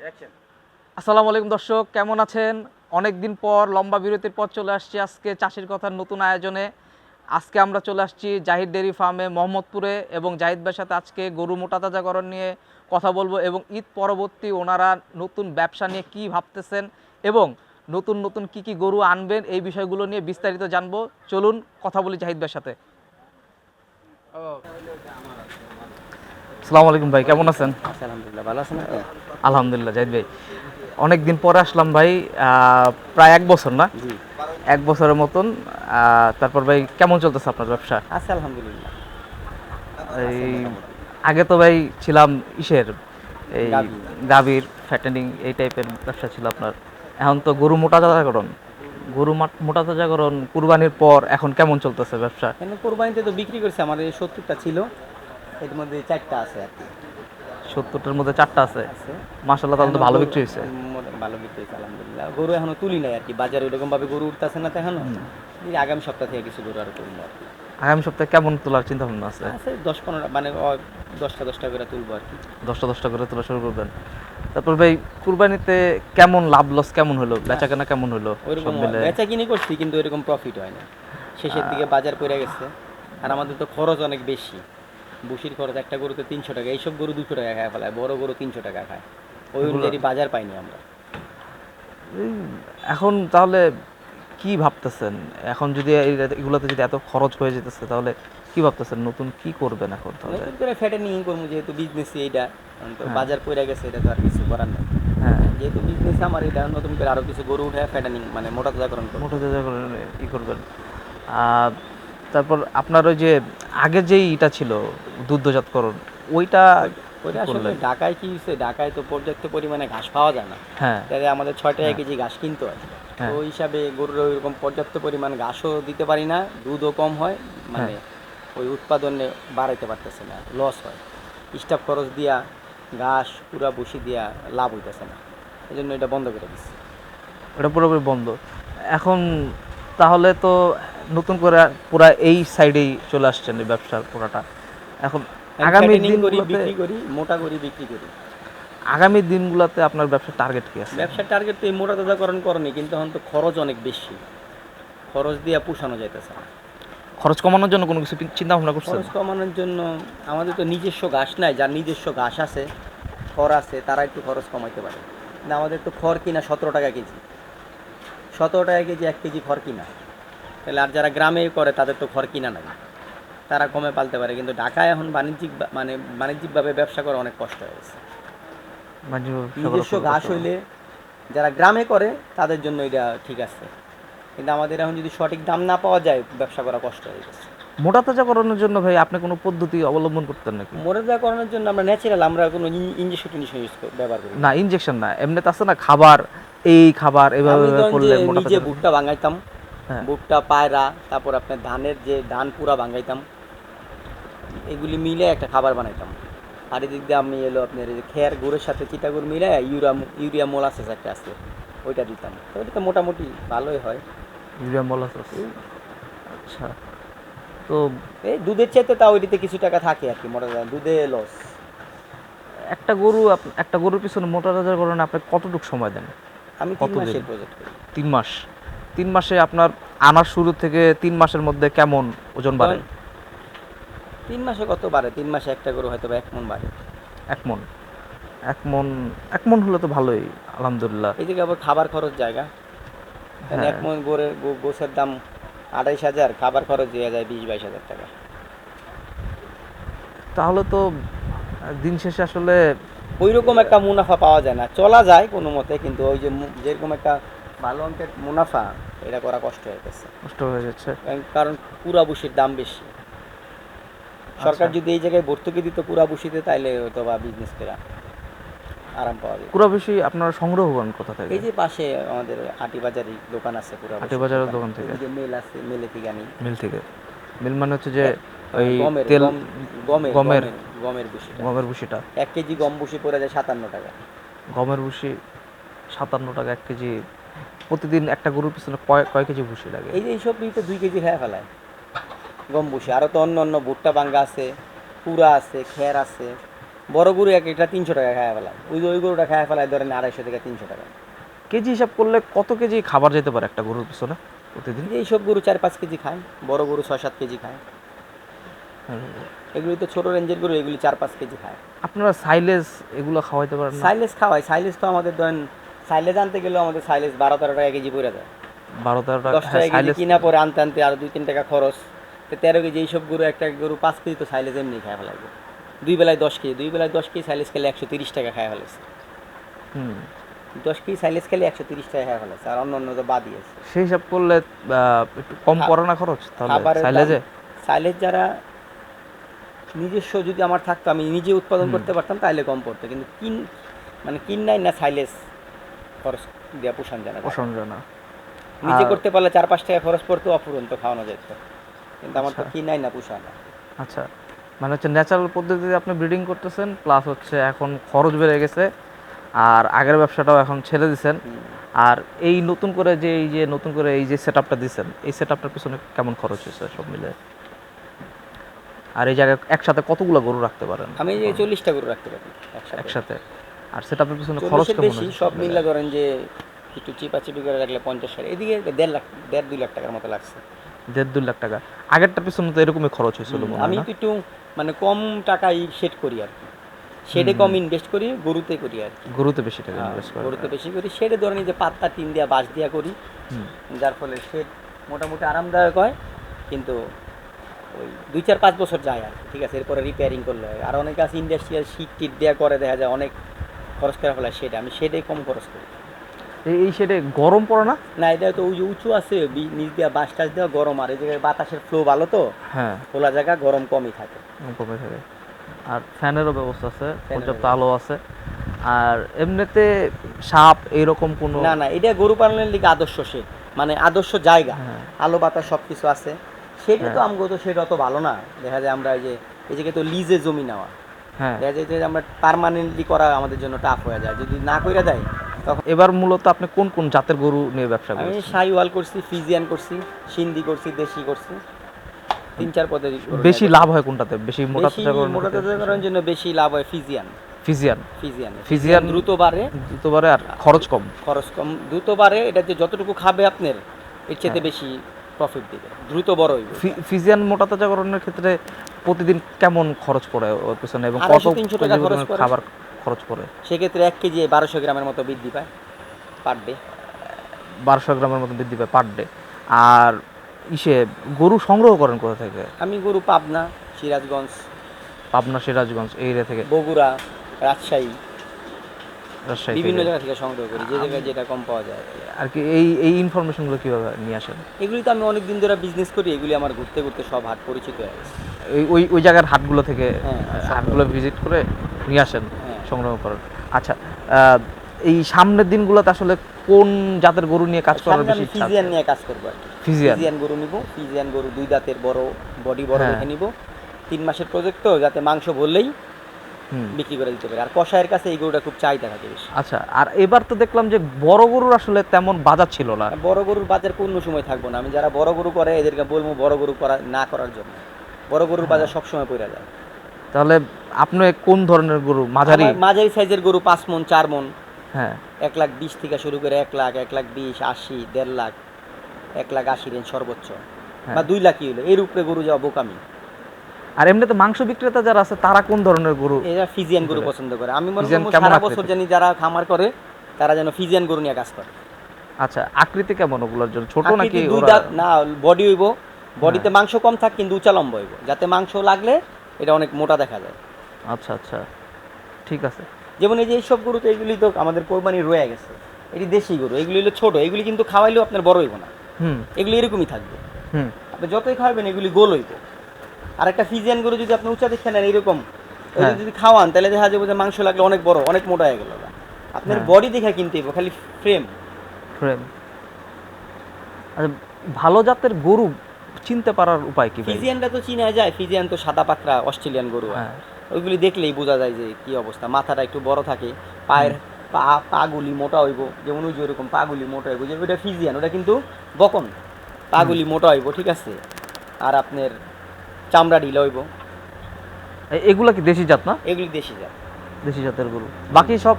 আসসালামু আলাইকুম দর্শক, কেমন আছেন? অনেক দিন পর লম্বা বিরতির পর চলে আসছি আজকে চাষির কথার নতুন আয়োজনে। আজকে আমরা চলে আসছি জাহিদ ডেইরি ফার্মে মোহাম্মদপুরে এবং জাহিদ ভাইয়ের সাথে আজকে গরু মোটা তাজাকরণ নিয়ে কথা বলবো এবং ঈদ পরবর্তী ওনারা নতুন ব্যবসা নিয়ে কি ভাবতেছেন এবং নতুন নতুন কি গরু আনবেন এই বিষয়গুলো নিয়ে বিস্তারিত জানবো। চলুন কথা বলি জাহিদ ভাইয়ের সাথে। আসসালামু আলাইকুম ভাই, কেমন আছেন? আলহামদুলিল্লাহ, ভালো আছেন আপনি? আলহামদুলিল্লাহ জাহিদ ভাই, অনেক দিন পরে আসলাম ভাই, প্রায় 1 বছর না? জি, 1 বছরের মতন। তারপর ভাই কেমন চলতেছে আপনার ব্যবসা? আছে আলহামদুলিল্লাহ। এই আছে মোটামুটি। আগে তো ভাই ছিলাম ইসের, এই গাভী। গাভীর ফ্যাটেনিং এই টাইপের ব্যবসা ছিল আপনার। এখন তো গরু মোটা তাজাকরণ, মোটা তাজাকরণ কুরবানির পর এখন কেমন চলতেছে ব্যবসা? কেন কোরবানিতে তো বিক্রি করছে, আমাদের 70টা ছিল, এর মধ্যে 4টা আছে আর কি। 70টার মধ্যে 4টা আছে। আছে। মাশাআল্লাহ, তাহলে তো এখনো ভালো গরু বিক্রি হয়েছে। ভালো বিক্রি হয়েছে আলহামদুলিল্লাহ। গরু এখনো তুলি নাই আর কি, বাজারে ওইরকম ভাবে গরু উঠতেছে না তো এখনো। এই আগামী সপ্তাহ থেকে কিছু গরু আরো তুলবো আর কি। আগামী সপ্তাহে কেমন তোলার চিন্তা ভাবনা আছে? আছে 10-15 মানে 10টা করে তুলবো আর কি। 10টা করে তোলা শুরু করবেন। তারপর ভাই কুরবানিতে কেমন লাভ লস কেমন হলো, বেচা কেনা কেমন হলো ওইরকম সব মিলে? বেচা কিনি করছি কিন্তু ওইরকম প্রফিট হয় না, শেষের দিকে বাজার পড়ে গেছে। আর আমাদের তো খরচ অনেক বেশি, বুসির খরচ একটা গরুতে 300 টাকা, এইসব গরু 200 টাকা খায় ফেলায়, বড় গরু 300 টাকা খায়, ওই অনুযায়ী বাজার পাইনি আমরা। এই এখন তাহলে কি ভাবতেছেন? এখন যদি এগুলোতে যদি এত খরচ হয়ে যেতেছে তাহলে কি ভাবতেছেন, নতুন কি করবেন এখন তাহলে? নতুন করে ফ্যাটে নিয়ে করবো, যেহেতু বিজনেসই এইটা, কারণ তো হ্যাঁ। বাজার পড়ে গেছে, এটা তো আর কিছু করার নেই। হ্যাঁ, যেহেতু বিজনেস আমার এটা, নতুন করে আরো কিছু গরু উঠে ফ্যাটানিং মানে মোটা তাজাকরণ করবো। মোটা তাজাকরণ কি করবেন? আর তারপর আপনার ওই যে আগে যেই এটা ছিল দুগ্ধজাতকরণ, ওইটা ওইটা কি আসলে করলেন? ঢাকায় কি হচ্ছে, ঢাকায় তো পর্যাপ্ত পরিমাণে ঘাস পাওয়া যায় না, হ্যাঁ, তাহলে আমাদের 6 টাকা হ্যাঁ, কেজি ঘাস কিনতে হয়। তো হ্যাঁ, ওই হিসাবে গরুর ওইরকম পর্যাপ্ত পরিমাণ ঘাসও দিতে পারি না, দুধও কম হয়, মানে ওই উৎপাদনে বাড়াইতে পারতেছে না, লস হয়। স্টাফ খরচ দিয়া, ঘাস পুরা বসি দিয়া লাভ হইতেছে না, এই জন্য এটা বন্ধ করে দিচ্ছি। ওটা পুরোপুরি বন্ধ এখন। তাহলে তো নতুন করে পুরা এই সাইডেই চলে আসছেন এই ব্যবসার পুরাটা এখন। আগামী ফ্যাটেনিং করি, দিনগুলোতে, বিক্রি করি, মোটা করি, বিক্রি করি। আগামী দিনগুলোতে আপনার ব্যবসার টার্গেট কি আছে? ব্যবসার টার্গেট তো এই মোটা তাজাকরণ করনি, কিন্তু এখন তো খরচ অনেক বেশি, খরচ দিয়া পুষানো যাইতেছে না। খরচ কমানোর জন্য কোনো কিছু চিন্তা ভাবনা করছেন? খরচ কমানোর জন্য আমাদের তো নিজস্ব ঘাস নাই, যার নিজস্ব ঘাস আছে, খড় আছে, তারা একটু খরচ কমাইতে পারে। না, আমাদের তো খড় কিনা 17 টাকা কেজি, 17 টাকা কেজি 1 কেজি খড় কিনা। তাহলে আর যারা গ্রামে করে তাদের তো খড় কিনা নাই, তারা কমে পালতে পারে, কিন্তু ঢাকায় এখন বাণিজ্যিকভাবে ব্যবসা করা অনেক কষ্ট হয়ে গেছে। নিজস্ব ঘাস হইলে যারা গ্রামে করে তাদের জন্য এটা ঠিক আছে, কিন্তু আমাদের এখন যদি সঠিক দাম না পাওয়া যায়, ব্যবসা করা কষ্ট হয়ে গেছে। মোটা তাজাকরণের জন্য ভাই আপনি কোনো পদ্ধতি অবলম্বন করতেন নাকি? মোটা করানোর জন্য আমরা ন্যাচারাল, আমরা কোনো ইঞ্জেকশন ব্যবহার করি না, ইনজেকশন না, এমনিতে আছে না খাবার, এই খাবার এভাবে আমি এভাবে ধরুন করলে যে মোটা নিজে তাজা। ভুট্টা ভাঙাইতাম, হ্যাঁ, ভুট্টা, পায়রা, তারপর আপনার ধানের যে ধান পুরা ভাঙাইতাম, এগুলি মিলে একটা খাবার বানাইতাম। আর এদিক দিয়ে আমি এলো আপনার এই যে খেয়ার গুড়ের সাথে চিটাগুড় মিলে ইউরিয়া মোলাসেস একটা আছে, ওইটা দিতাম, তো ওইটা তো মোটামুটি ভালোই হয়। Urea molasses. আচ্ছা, তো এই দুধের চাইতে তাও ওইটিতে কিছু টাকা থাকে আর কি, মোটা দুধে লস। একটা গরুর পিছনে মোটা তাজাকরণে আপনি কতটুকু সময় দেন? আমি 3 কতদিন? মাসের প্রজেক্ট করি। 3 মাস। 3 মাসে আপনার আনার শুরু থেকে 3 মাসের মধ্যে কেমন ওজন বাড়ে? 3 মাসে কত বাড়ে? 3 মাসে একটা গরু হয়তো বা 1 মণ বাড়ে। 1 মণ। 1 মণ, 1 মণ হলে তো ভালোই আলহামদুলিল্লাহ। এই দিকে আবার খাবার খরচ জায়গা, কারণ হ্যাঁ, 1 মণ গোছের দাম 28,000, খাবার খরচ দিয়ে যায় 20-22 হাজার টাকা। তাহলে তো দিন শেষে আসলে ওই রকম একটা মুনাফা পাওয়া যায় না, চলা যায় কোনো মতে, কিন্তু ওই যে যেরকম একটা ভালো অঙ্কের মুনাফা, এটা করা কষ্ট হয়ে গেছে। নষ্ট হয়ে যাচ্ছে। কারণ পুরা বুসির দাম বেশি। সরকার আচ্ছা, যদি এই জায়গায় ভর্তুকি দিত পুরা বুসিতে, তাইলে হয়তো বা বিজনেস করে আরাম পাওয়া যেত। পুরো বেশি আপনারা সংগ্রহ করেন কোথা থেকে? এই যে পাশে আমাদের আটি বাজারি দোকান আছে, পুরা হাটে বাজারের দোকান থেকে? ওইদিকে মেল আছে, মেলে থেকে আনি। মিল থেকে? মিল মানে হচ্ছে যে ওই গমের তেল, গমের গমের গমের ভুসিটা, গমের ভুসিটা? 1 কেজি গম ভুসি পড়ে যায় 57 টাকা। গমের ভুসি 57 টাকা 1 কেজি। প্রতিদিন একটা গরুর পিছনে কয় কয় কেজি ভুসি লাগে? এই যে এইসব তো 2 কেজি খেয়ে ফেলায় গম ভুসি। আরও তো অন্য অন্য ভুট্টা বাঙ্গা আছে, পুরা আছে, খের আছে, বড় গরু এক একটা 300 টাকা খায় ফেলায়, ওই গরুটা খায় ফেলায় ধরেন 250 থেকে 300 টাকা। কেজি হিসাব করলে কত কেজি খাবার যেতে পারে একটা গরুর পিছনে প্রতিদিন? এইসব গরু 4-5 কেজি খায়, বড় গরু 6-7 কেজি খায়। এগুলি তো ছোট রেঞ্জের গরু, এগুলি 4-5 কেজি খায়। আপনারা সাইলেজ এগুলো খাওয়াইতে পারেন না? সাইলেজ খাওয়াই, সাইলেজ তো আমাদের ধরেন সাইলেজ আনতে গেলেও আমাদের সাইলেজ 12-13 টাকা কেজি পড়ে যায়। 12-13 টাকা? 10 টাকা কেজি কিনা পরে আনতে আনতে আরো 2-3 টাকা খরচ। তো 13 কেজি এইসব গরু, একটা গরু 5 কেজি তো সাইলেজ এমনি খায় ফেলাইবে। 2 বেলায় 10 কেজি, 2 বেলায় 10 কেজি সাইলেজ খেলে 130 টাকা খায় ফেলেছে। হুম। 10 কেজি সাইলেজ খেলে 130 টাকা খায় ফেলেছে, আর অন্য অন্য তো বাদই আছে। সেই হিসাব করলে একটু কম পড়ে না খরচ তাহলে খাবারের সাইলেজে? সাইলেজ যারা নিজস্ব যদি আমার থাকতো, আমি নিজে উৎপাদন করতে পারতাম তাহলে কম পড়তো, কিন্তু কিনাই না সাইলেজ খরচ দেওয়া পোষণ জানা পোষণ না। নিজে আর- করতে পারলে 4-5 টাকা খরচ পড়তো, অফুরন্ত খাওয়ানো যেত, কিন্তু আমার তো আচ্ছা। কিনাই না পোষা না। আচ্ছা, মানে হচ্ছে ন্যাচারাল পদ্ধতিতে আপনি ব্রিডিং করতেছেন, প্লাস হচ্ছে এখন খরচ বেড়ে গেছে, আর আগের ব্যবসাটাও এখন ছেড়ে দিছেন। আর এই নতুন করে এই যে সেট আপটা দিচ্ছেন, এই সেট আপটার পিছনে কেমন খরচ হয়েছে সব মিলে? আর এই জায়গায় একসাথে কতগুলো গরু রাখতে পারেন আমি যে 40টা গরু রাখতে পারি একসাথে? আর সেট আপের পিছনে খরচ 40-এর কেমন বেশি, হয়েছে সব সব মিলে? মিলে ধরেন যে একটু চিপাচিপি করে রাখলে 50-60, এদিকে 1.5 লাখ টাকার মতো লাগছে। 1.5-2 লাখ টাকা? আগেরটার পিছনে তো এরকমই খরচ হয়েছিল মনে হয় আমি না? তো একটু কম টাকায় সেট করি আর কি, শেডে কম ইনভেস্ট করি, গরুতে করি আর কি। গরুতে বেশি টাকা ইনভেস্ট করেন? গরুতে বেশি করি, শেডে ধরেন এই যে পাত্তা টিন দিয়া বাঁশ দিয়া করি, হুম। যার ফলে শেড মোটামুটি আরামদায়ক হয়, কিন্তু ওই 2-4-5 বছর যায় আর কি, ঠিক আছে, এরপরে রিপেয়ারিং করলে হয়। আর অনেকে আছে ইন্ডাস্ট্রিয়াল শীট টিট দেওয়া করে, দেখা যায় অনেক খরচ করে ফেলায় শেডে, আমি শেডে কম খরচ করি। এই শেডে গরম পড়ে না? না, এটা তো ওই যে উঁচু আছে, নিচ দেওয়া বাঁশ টাশ দেওয়া, গরম, আর এই জায়গায় বাতাসের ফ্লো ভালো তো, হ্যাঁ, খোলা জায়গা, গরম কমই থাকে। কমে থাকে। আর ফ্যানেরও ব্যবস্থা আছে, পর্যাপ্ত ব্যবস্থা। আলো আছে। আর এমনিতে সাপ এইরকম কোনো? না না, এটা গরু পালনের লিগে আদর্শ শেড, আদর্শ জায়গা, হ্যাঁ। আলো বাতাস সব কিছু আছে। সেটা তো হ্যাঁ। আমগো তো সেটা অত ভালো না, দেখা যায় আমরা এই জায়গায় তো লিজে জমি নেওয়া, হ্যাঁ। দেখা যায় যে আমরা পার্মানেন্টলি করা আমাদের জন্য টাফ হয়ে যায়, যদি না কইরা দেয় তখন। এবার মূলত আপনি কোন কোন জাতের গরু নিয়ে ব্যবসা আমি করছেন? শাহিওয়াল করছি, ফিজিয়ান করছি, সিন্ধি করছি, দেশি করছি, 3-4 পদ্ধতি বেশি লাভ হয় কোনটাতে? বেশি মোটা বেশি তাজাকরণের মোটা ক্ষেত্রে? তাজাকরণের জন্য বেশি লাভ হয় ফিজিয়ান। ফিজিয়ান? ফিজিয়ান ফিজিয়ান দ্রুত বাড়ে, দ্রুতবারে আর খরচ কম? খরচ কম, দ্রুত বাড়ে, এটা যে যতটুকু খাবে আপনার এর চেয়ে হ্যাঁ। বেশি প্রফিট দিবে, দ্রুত বড় হইবে। ফিজিয়ান মোটা তাজাকরণের ক্ষেত্রে প্রতিদিন কেমন খরচ পড়ে ওর পিছনে, এবং কত 250-300 টাকা কেজি খরচ পরিমাণ পড়ে। খাবার খরচ পড়ে? সেক্ষেত্রে 1 কেজি 1200 গ্রামের মতো বৃদ্ধি পায় পার ডে। 1200 গ্রামের মতো বৃদ্ধি পায় পার ডে। আর গরু সংগ্রহ করেন কোথা থেকে? আমি গরু পাবনা, সিরাজগঞ্জ, পাবনা, সিরাজগঞ্জ এই এরিয়া থেকে? বগুড়া, রাজশাহী, রাজশাহী বিভিন্ন থেকে? জায়গা থেকে সংগ্রহ করি, যে জায়গায় যেটা কম পাওয়া যায়। আর কি এই ইনফরমেশনগুলো কিভাবে নিয়ে আসেন? এগুলি তো আমি অনেক দিন ধরে বিজনেস করি, এগুলি আমার ঘুরতে ঘুরতে সব হাট পরিচিত হয়ে গেছে। ওই জায়গার হাটগুলো থেকে? হ্যাঁ, হাটগুলো ভিজিট করে নিয়ে আসেন, হ্যাঁ। সংগ্রহ করেন। আচ্ছা, এই সামনের দিনগুলোতে আসলে কোন জাতের গরু নিয়ে কাজ করার সামনে বেশি আমি ইচ্ছা আছে? ফিজিয়ান নিয়ে কাজ করবো আর কি। ফিজিয়ান? ফিজিয়ান গরু নিব, ফিজিয়ান গরু 2 দাঁতের বড়, বডি বড় হ্যাঁ। দেখে নিব, 3 মাসের প্রজেক্ট তো, যাতে মাংস বললেই হুম। বিক্রি করে দিতে পারে। আর কষায়ের কাছে এই গরুটা খুব চাহিদা থাকে বেশি। আচ্ছা, আর এবার তো দেখলাম যে বড় গরুর আসলে তেমন বাজার ছিল না। বড় গরুর বাজার কোনো সময় থাকবো না, আমি যারা বড় গরু করে এদেরকে বলবো বড় গরু না করার জন্য। বড় গরুর বাজার সবসময় পড়ে যায়। তাহলে আপনি কোন ধরনের গরু? মাঝারি? আমার মাঝারি সাইজের গরু 5 মন 4 মন, হ্যাঁ। 1,20,000 থেকে শুরু করে 1 লাখ, 1,20,000, 80, 1.5 লাখ, 1,80,000 রেঞ্জ সর্বোচ্চ, হ্যাঁ। বা 2 লাখই হলো, এর উপরে গরু যাওয়া বোকামি। আর এমনিতে মাংস বিক্রেতা যারা আছে তারা কোন ধরনের গরু? এরা ফিজিয়ান গরু পছন্দ করে। আমি মনে ফিজিয়ান করি কেমন সারা আকৃতি? বছর জানি যারা খামার করে তারা যেন ফিজিয়ান গরু নিয়ে কাজ করে। আচ্ছা, আকৃতি কেমন ওগুলোর জন্য? ছোট নাকি? আকৃতি 2 দাঁত না, বডি হইব, বডিতে হ্যাঁ। মাংস কম থাক কিন্তু উঁচা লম্বা হইব, যাতে মাংস লাগলে এটা অনেক মোটা দেখা যায়। আচ্ছা আচ্ছা, ঠিক আছে। যেমন এই যে এইসব গরু তো, এগুলি তো আমাদের কোরবানি রয়ে গেছে, এটি দেশি গরু, এগুলি হলো ছোট, এগুলি কিন্তু খাওয়াইলেও আপনার বড় হইব না, হুম এগুলি এরকমই থাকবে, হুম। আপনি যতই খাওয়াবেন এগুলি গোল হইব। আর একটা ফিজিয়ান গরু যদি আপনি উঁচা দেখে নেন এরকম, হ্যাঁ। যদি খাওয়ান তাহলে দেখা যাবে যে মাংস লাগলে অনেক বড়, অনেক মোটা হয়ে গেল। আপনার হ্যাঁ। বডি দেখে কিনতে হইব, খালি ফ্রেম। ফ্রেম। আচ্ছা, ভালো জাতের গরু চিনতে পারার উপায় কি ভাই? ফিজিয়ানটা তো চিনা যায়, ফিজিয়ান তো সাদা পাকড়া অস্ট্রেলিয়ান গরু হয়। হ্যাঁ। ওইগুলি দেখলেই বোঝা যায় যে কি অবস্থা, মাথাটা একটু বড় থাকে, পায়ের পাগুলি মোটা হইব, যেমন ওই যে ওরকম পাগুলি মোটা হইব, যে ওইটা ফিজিয়ান, ওটা কিন্তু বকন, পাগুলি মোটা হইব, ঠিক আছে, আর আপনার চামড়া ঢিলা হইব, এগুলা কি দেশি জাত না? এগুলি দেশি জাত। দেশি জাতের গরু। বাকি সব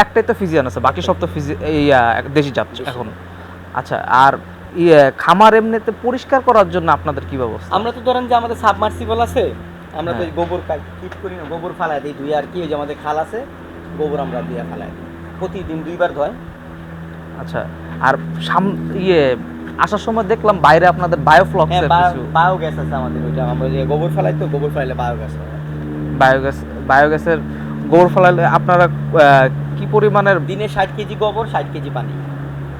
একটাই তো ফিজিয়ান আছে, বাকি সব তো দেশি জাত দেশি। এখন। আচ্ছা, আর খামার এমনিতে পরিষ্কার করার জন্য আপনাদের কি ব্যবস্থা? আমরা তো ধরেন যে আমাদের সাবমার্সিবল আছে, আমরা তো হ্যাঁ। এই গোবর কিট করি না, গোবর ফালায় দিই ধুই, আর কি ওই যে আমাদের খাল আছে, গোবর আমরা দিয়ে ফালায় দিই, প্রতিদিন 2বার ধোয়। আচ্ছা, আর আসার সময় দেখলাম বাইরে আপনাদের বায়োফ্লক্স হ্যাঁ, এর কিছু বায়োগ্যাস আছে আমাদের, ওইটা আমরা যে গোবর ফালাই, তো গোবর ফালাইলে বায়োগ্যাস হয়। বায়োগ্যাসের গোবর ফেলালে আপনারা কি পরিমাণের দিনে 60 কেজি গোবর, 60 কেজি পানি,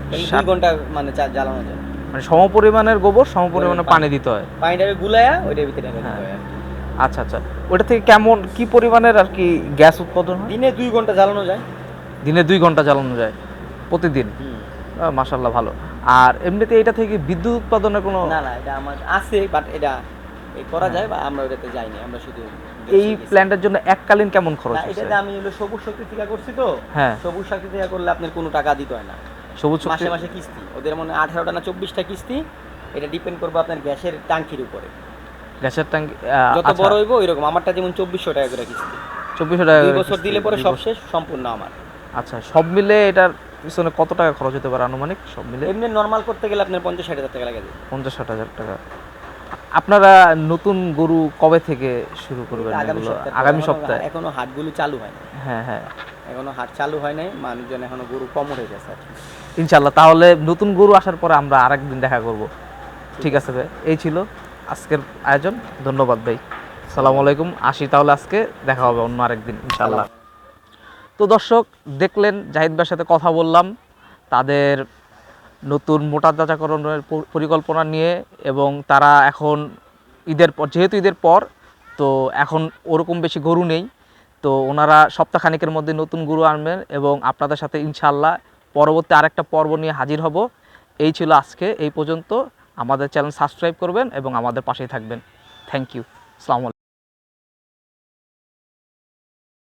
তাহলে 2 ষাট- ঘন্টা মানে জ্বালানো যায়। মানে সমপরিমাণের গোবর সমপরিমাণে পানি দিতে হয়? পানিটাকে গুলায়া ওইটার ভিতরে রেখে দিতে হ্যাঁ। হয় আর কি। আচ্ছা আচ্ছা, ওটা থেকে কি পরিমাণের আর কি গ্যাস উৎপাদন হয়? দিনে 2 ঘন্টা জ্বালানো যায়। দিনে 2 ঘন্টা জ্বালানো যায় প্রতিদিন? মাশাআল্লাহ, ভালো। আর এমনিতে এটা থেকে বিদ্যুৎ উৎপাদনের কোনো না না, এটা আমার আছে, বাট এটা করা হ্যাঁ। যায়, বা আমরা ওটাতে যাইনি, আমরা শুধু এই প্ল্যান্টের জন্য এককালীন কেমন খরচ না, হচ্ছে? এটাতে আমি হলো সবুজ শক্তি থেকে করছি তো। হ্যাঁ। সবুজ শক্তি থেকে করলে আপনার কোনো টাকা দিতে হয় না, সবুজ শক্তি মাসে মাসে কিস্তি, ওদের মনে 18টা না 24টা কিস্তি, এটা ডিপেন্ড করবে আপনার গ্যাসের ট্যাঙ্কির উপরে, গ্যাসের ট্যাঙ্কি যত বড় হইব ওইরকম। আমারটা যেমন 2400 টাকা করে কিস্তি, 2400 টাকা 2 করে বছর কিস্তি, দিলে পরে 2 সব বছর। শেষ, সম্পূর্ণ আমার। আচ্ছা, সব মিলে এটার পিছনে কত টাকা খরচ হতে পারে আনুমানিক সব মিলে? এমনি নর্মাল করতে গেলে আপনার 50-60 হাজার টাকা লাগে। 50-60 হাজার টাকা। আপনারা নতুন গরু কবে থেকে শুরু করবেন এগুলো? আগামী সপ্তাহে? এখনো হাটগুলো চালু হয় না, হ্যাঁ হ্যাঁ, এখনো হাট চালু হয় নাই, মানুষজন এখনো গরু কম হয়ে গেছে আর কি। ইনশাল্লাহ। তাহলে নতুন গরু আসার পরে আমরা আরেকদিন দেখা করব। ঠিক আছে ভাই, এই ছিল আজকের আয়োজন। ধন্যবাদ ভাই, আসসালামু আলাইকুম। আসি তাহলে, আজকে দেখা হবে অন্য আরেকদিন ইনশাল্লাহ। তো দর্শক, দেখলেন জাহিদ ভাইয়ের সাথে কথা বললাম তাদের নতুন মোটা তাজাকরণের পরিকল্পনা নিয়ে, এবং তারা এখন ঈদের পর, যেহেতু ঈদের পর, তো এখন ওরকম বেশি গরু নেই, তো ওনারা সপ্তাহখানেকের মধ্যে নতুন গরু আনবেন, এবং আপনাদের সাথে ইনশাআল্লাহ পরবর্তী আরেকটা পর্ব নিয়ে হাজির হব। এই ছিল আজকে এই পর্যন্ত। আমাদের চ্যানেল সাবস্ক্রাইব করবেন এবং আমাদের পাশেই থাকবেন। থ্যাংক ইউ, আসসালামু আলাইকুম।